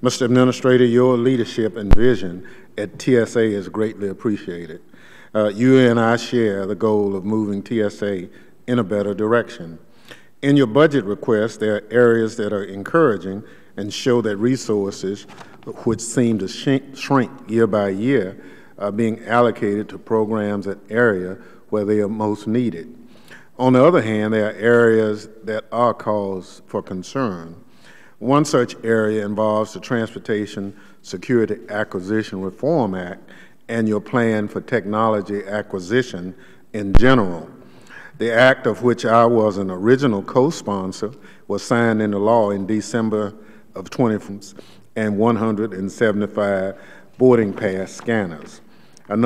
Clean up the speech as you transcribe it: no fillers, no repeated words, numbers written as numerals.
Mr. Administrator, your leadership and vision at TSA is greatly appreciated. You and I share the goal of moving TSA in a better direction. In your budget request, there are areas that are encouraging and show that resources, which seem to shrink year by year, are being allocated to programs and areas where they are most needed. On the other hand, there are areas that are cause for concern. One such area involves the Transportation Security Acquisition Reform Act and your plan for technology acquisition in general. The act, of which I was an original co-sponsor, was signed into law in December of 2020 and 175 boarding pass scanners.